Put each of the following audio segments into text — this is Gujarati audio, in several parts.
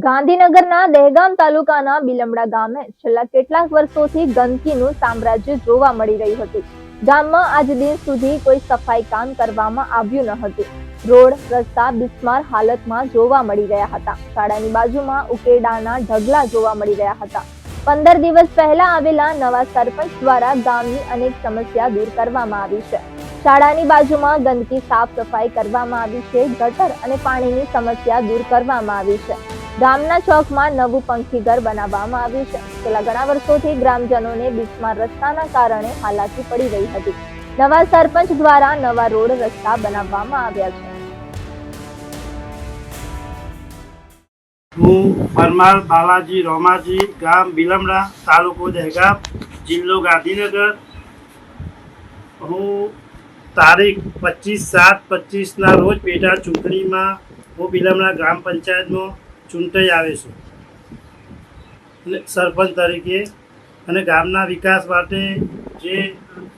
ગાંધીનગરના દહેગામ તાલુકાના બિલમડા ગામે છેલ્લા કેટલાક વર્ષોથી ગંદકીનું સામ્રાજ્ય જોવા મળી રહ્યું હતું. ગામમાં આજ દિન સુધી કોઈ સફાઈ કામ કરવામાં આવ્યું ન હતું. રોડ રસ્તા બિસ્માર હાલતમાં જોવા મળી રહ્યા હતા. શાળાની બાજુમાં ઉકેડાના ઢગલા જોવા મળી રહ્યા હતા. 15 દિવસ પહેલા આવેલા નવા સરપંચ દ્વારા ગામની અનેક સમસ્યા દૂર કરવામાં આવી છે. શાળાની બાજુમાં ગંદકી સાફ સફાઈ કરવામાં આવી છે. ગટર અને પાણીની સમસ્યા દૂર કરવામાં આવી છે. ગામના ચોકમાં નવું પંખી ઘર બનાવવામાં આવ્યું છે. છેલ્લા ઘણા વર્ષોથી ગ્રામજનોને બિસ્માર રસ્તાના કારણે હાલાકી પડી રહી હતી. નવા સરપંચ દ્વારા નવા રોડ રસ્તા બનાવવામાં આવ્યા છે. હું પરમાર બાલાજી રોમાજી, ગામ બિલમડા, તાલુકો દહેગામ, જિલ્લો ગાંધીનગર. હું તારીખ 25/7/25ના રોજ પેટા ચૂંટણીમાં હું બિલમડા ગ્રામ પંચાયતમાં ચૂંટાઈ આવે છું સરપંચ તરીકે, અને ગામના વિકાસ માટે જે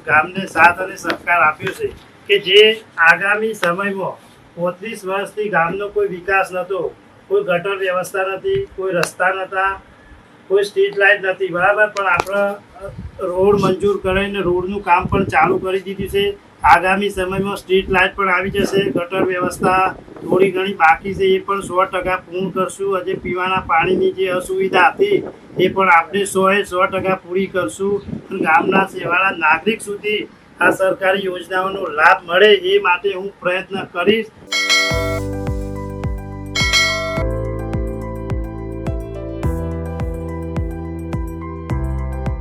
ગામને સાથ અને સહકાર આપ્યો છે કે જે આગામી સમયમાં 35 વર્ષથી ગામનો કોઈ વિકાસ નહોતો, કોઈ ગટર વ્યવસ્થા નથી, કોઈ રસ્તા નહોતા, કોઈ સ્ટ્રીટ લાઇટ નથી, બરાબર. પણ આપણે રોડ મંજૂર કરીને રોડનું કામ પણ ચાલુ કરી દીધું છે. આગામી સમયમાં સ્ટ્રીટ લાઇટ પણ આવી જશે. ગટર વ્યવસ્થા થોડી ઘણી બાકી છે, એ પણ 100% પૂર્ણ કરશું. આજે પીવાના પાણીની જે અસુવિધા હતી એ પણ આપણે 100% પૂરી કરશું. અને ગામના સેવાળા નાગરિક સુધી આ સરકારી યોજનાઓનો લાભ મળે એ માટે હું પ્રયત્ન કરીશ.